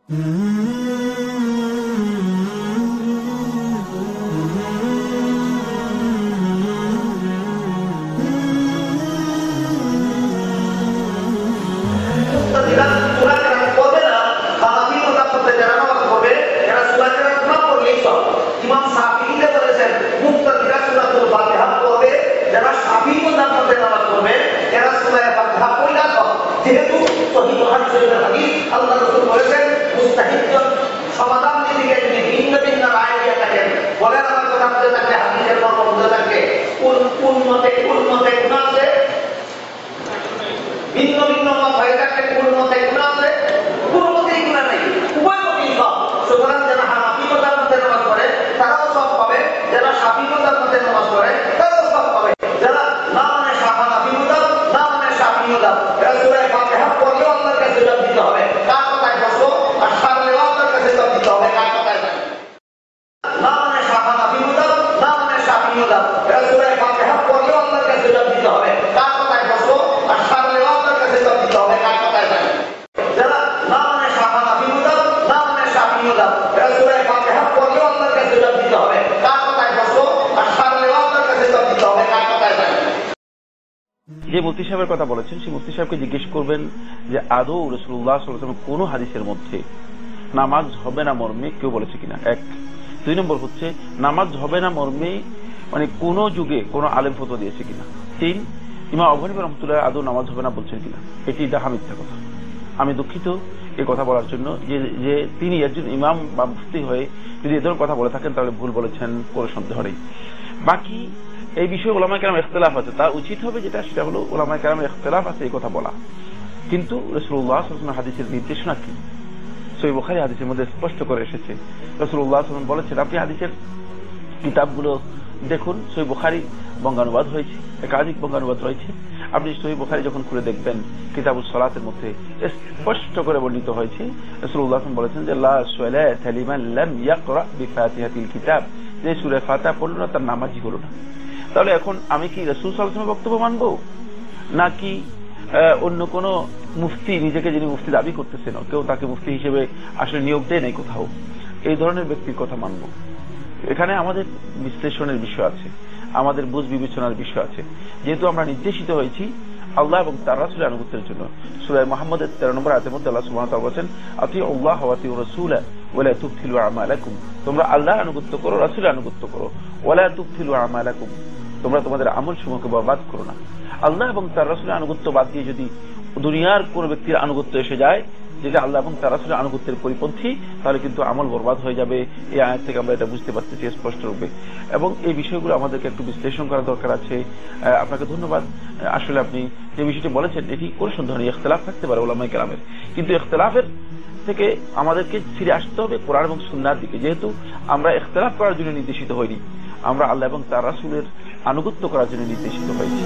যে মুফতি সাহেবের কথা বলেছেন সেই মুফতি সাহেবকে জিজ্ঞেস করবেন যে আদৌ রাসূলুল্লাহ সাল্লাল্লাহু আলাইহি ওয়াসাল্লাম কোন হাদিসের মধ্যে নামাজ হবে না মর্মে কেউ বলেছে কিনা। এক। দুই নম্বর হচ্ছে নামাজ হবে না মর্মে মানে কোন যুগে কোন আলেম ফতোয়া দিয়েছে কিনা। তিন, ইমাম আবু হানিফা রাহমাতুল্লাহ আদৌ নামাজ হবে না বলছেন কিনা। এটি ডাহা মিথ্যা কথা। আমি দুঃখিত এই কথা বলার জন্য যে তিনি একজন ইমাম বা মুফতি হয়ে যদি এ ধরনের কথা বলে থাকেন তাহলে ভুল বলেছেন কোনো সন্দেহ নেই। বাকি এই বিষয়ে ওলামায়ে কেরাম ইখতিলাফ আছে, তা উচিত হবে যেটা সেটা হলো ওলামায়ে কেরাম ইখতিলাফ আছে এই কথা বলা, কিন্তু রাসূলুল্লাহ সাল্লাল্লাহু আলাইহি ওয়াসাল্লাম হাদিসের নির্দেশনা কি সহিহ বুখারী হাদিসের মধ্যে স্পষ্ট করে এসেছে। রাসূলুল্লাহ সাল্লাল্লাহু আলাইহি ওয়াসাল্লাম বলেছেন আপনি হাদিসের কিতাবগুলো দেখুন, সহিহ বুখারী বঙ্গানুবাদ হয়েছে, একাধিক বঙ্গানুবাদ রয়েছে। আপনি সহিহ বুখারী যখন খুলে দেখবেন কিতাবুস সালাতের মধ্যে স্পষ্ট করে বর্ণিত হয়েছে রাসূলুল্লাহ সাল্লাল্লাহু আলাইহি ওয়াসাল্লাম বলেছেন যে লা সালাতা লিমান লাম ইয়াকরা বিফাতিহাতিল কিতাব, যে সূরা ফাতিহা পড়ল না তার নামাজই হলো না। তাহলে এখন আমি কি রাসূল সাল্লাল্লাহু আলাইহি ওয়াসাল্লামের বক্তব্য মানবো নাকি অন্য কোন মুফতি, নিজেকে যিনি মুফতি দাবি করতেছেন কেউ তাকে মুফতি হিসেবে আসলে নিয়োগ দেয় নাই কোথাও, এই ধরনের ব্যক্তির কথা মানবো? এখানে আমাদের বিশ্লেষণের বিষয় আছে, আমাদের বুঝ বিবেচনার বিষয় আছে। যেহেতু আমরা নির্দেশিত হয়েছি আল্লাহ এবং তার রাসূলের আনুগত্যের জন্য, সূরা মুহাম্মদের 13 নম্বর আয়াতের মধ্যে আল্লাহ সুবহানাহু ওয়া তাআলা বলেছেন আতিউল্লাহ ওয়া আতিউর রাসূলা ওয়া লা তুবতিলু আমালাকুম, তোমরা আল্লাহর আনুগত্য করো, রাসূলের আনুগত্য করো, ওয়া লা তুবতিলু আমালাকুম, তোমরা তোমাদের আমলসমূহকে বরবাদ করো না। আল্লাহ এবং তার রাসূলের আনুগত্য বাদ দিয়ে যদি দুনিয়ার কোন ব্যক্তির আনুগত্য এসে যায় যেটা আল্লাহ এবং তার রাসূলের আনুগত্যের পরিপন্থী, তাহলে কিন্তু আমল বরবাদ হয়ে যাবে। এই আয়াত থেকে আমরা এটা বুঝতে পারতেছি স্পষ্ট রূপে, এবং এই বিষয়গুলো আমাদেরকে একটু বিশ্লেষণ করা দরকার আছে। আপনাকে ধন্যবাদ। আসলে আপনি যে বিষয়টি বলেছেন এটি কোনো সন্দেহ নেই, ইখতিলাফ থাকতে পারে উলামায়ে কেরামের, কিন্তু ইখতিলাফের থেকে আমাদেরকে ফিরে আসতে হবে কোরআন এবং সুন্নাহর দিকে। যেহেতু আমরা ইখতিলাফ করার জন্য নির্দেশিত হইনি, আমরা আল্লাহ এবং তার রাসূলের আনুগত্য করার জন্য নির্দেশিত হয়েছি।